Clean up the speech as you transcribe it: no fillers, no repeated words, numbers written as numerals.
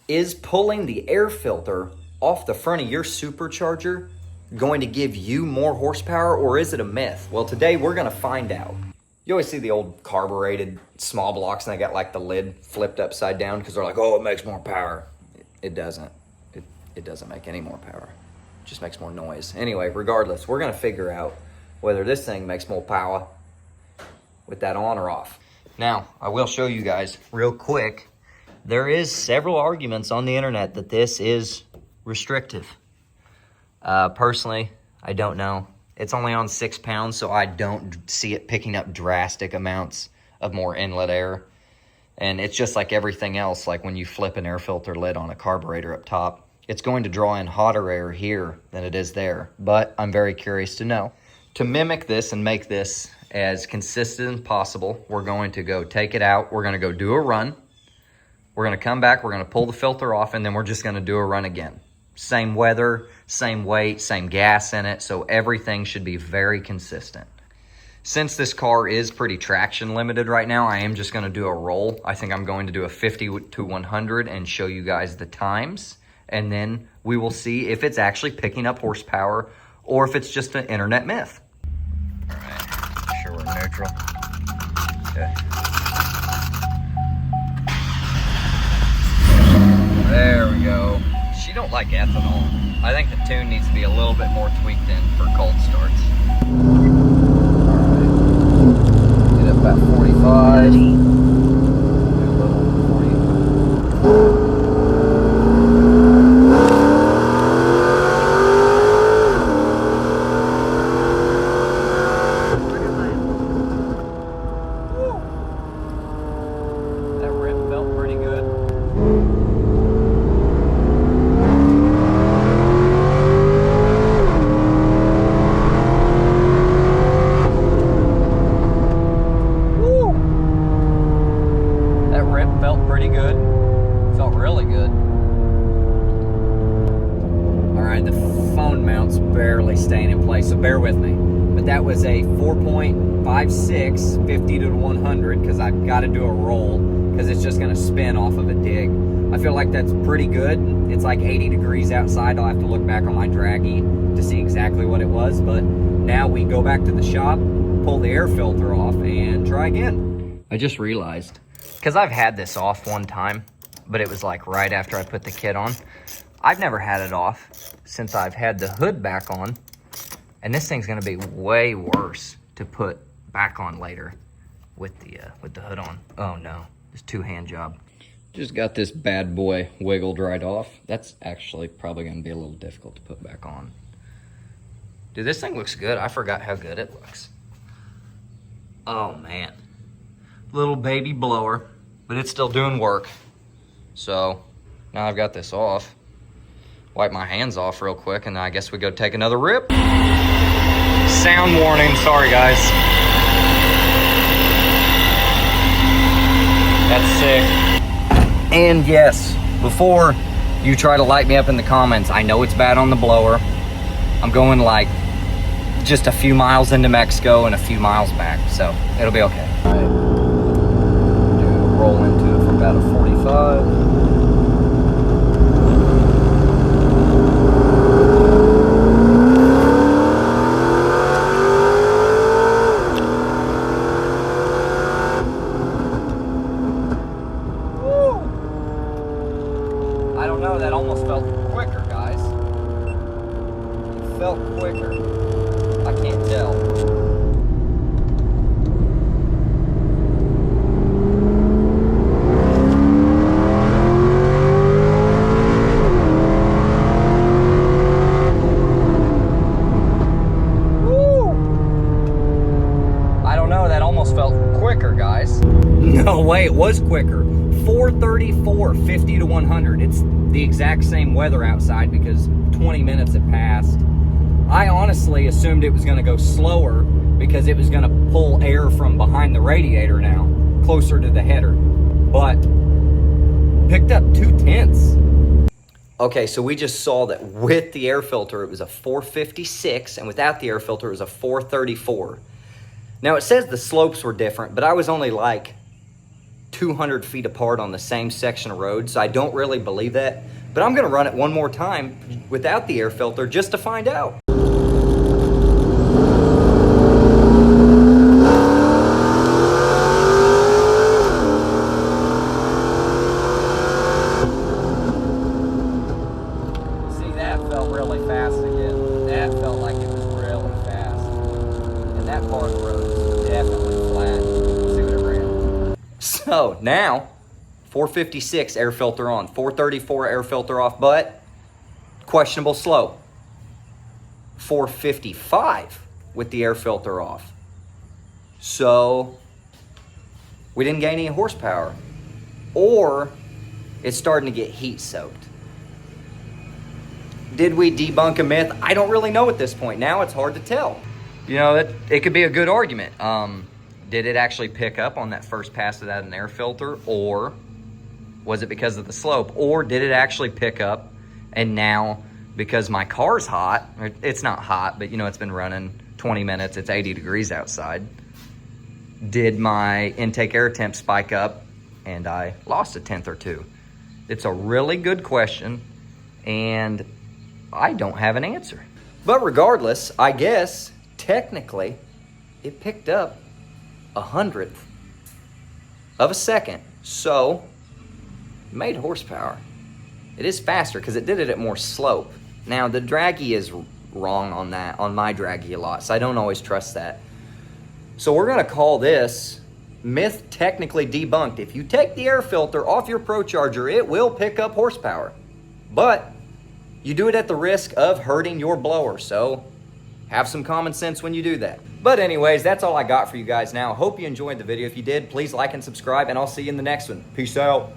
Is pulling the air filter off the front of your supercharger going to give you more horsepower, or is it a myth? Well, today we're gonna find out. You always see the old carbureted small blocks and they got like the lid flipped upside down because they're like, oh, it makes more power. It doesn't. It doesn't make any more power. It just makes more noise. Anyway, regardless, we're gonna figure out whether this thing makes more power with that on or off. Now, I will show you guys real quick. There is several arguments on the internet that this is restrictive. Personally, I don't know. It's only on 6 pounds, so I don't see it picking up drastic amounts of more inlet air. And it's just like everything else, like when you flip an air filter lid on a carburetor up top, it's going to draw in hotter air here than it is there. But I'm very curious to know. To mimic this and make this as consistent as possible, we're going to go take it out. We're going to go do a run. We're gonna come back, we're gonna pull the filter off, and then we're just gonna do a run again. Same weather, same weight, same gas in it, so everything should be very consistent. Since this car is pretty traction limited right now, I am just gonna do a roll. I think I'm going to do a 50 to 100 and show you guys the times, and then we will see if it's actually picking up horsepower or if it's just an internet myth. All right, make sure we're neutral. Okay. There we go. She don't like ethanol. I think the tune needs to be a little bit more tweaked in for cold starts. Alright. Get up about 45. Do a little 40. That rim felt pretty good. Barely staying in place, so bear with me. But that was a 4.56, 50 to 100, because I've got to do a roll, because it's just going to spin off of a dig. I feel like that's pretty good. It's like 80 degrees outside. I'll have to look back on my draggy to see exactly what it was, but now we go back to the shop, pull the air filter off, and try again. I just realized, because I've had this off one time, but it was like right after I put the kit on. I've never had it off since I've had the hood back on, and this thing's gonna be way worse to put back on later with the hood on. Oh no, it's two-hand job. Just got this bad boy wiggled right off. That's actually probably gonna be a little difficult to put back on. Dude, this thing looks good. I forgot how good it looks. Oh man, little baby blower, but it's still doing work. So now I've got this off. Wipe my hands off real quick, and I guess we go take another rip. Sound warning, sorry guys. That's sick. And yes, before you try to light me up in the comments, I know it's bad on the blower. I'm going like just a few miles into Mexico and a few miles back, so it'll be okay. All right, do a roll into it for about a 45. That almost felt quicker, guys. It felt quicker. I can't tell. Woo! I don't know, that almost felt quicker, guys. No way, it was quicker. 434, 50 to 100. It's the exact same weather outside because 20 minutes had passed. I honestly assumed it was going to go slower because it was going to pull air from behind the radiator now, closer to the header. But picked up 2/10. Okay, so we just saw that with the air filter, it was a 456, and without the air filter, it was a 434. Now, it says the slopes were different, but I was only like 200 feet apart on the same section of road, so I don't really believe that. But I'm gonna run it one more time without the air filter just to find out. See, that felt really fast again. That felt like it was really fast. And that part of the road is definitely flat. See what it ran. So now, 456 air filter on, 434 air filter off, but questionable slope. 455 with the air filter off. So we didn't gain any horsepower, or it's starting to get heat soaked. Did we debunk a myth? I don't really know at this point. Now it's hard to tell. You know, it could be a good argument. Did it actually pick up on that first pass without an air filter, or was it because of the slope? Or did it actually pick up and now because my car's hot, or it's not hot, but you know, it's been running 20 minutes, it's 80 degrees outside, did my intake air temp spike up and I lost a tenth or two? It's a really good question and I don't have an answer. But regardless, I guess technically it picked up 1/100th of a second. So made horsepower. It is faster because it did it at more slope. Now the draggy is wrong on that, on my draggy a lot, so I don't always trust that. So we're gonna call this myth technically debunked. If you take the air filter off your Pro Charger, it will pick up horsepower, but you do it at the risk of hurting your blower. So have some common sense when you do that. But anyways, that's all I got for you guys now. Hope you enjoyed the video. If you did, please like and subscribe, and I'll see you in the next one. Peace out.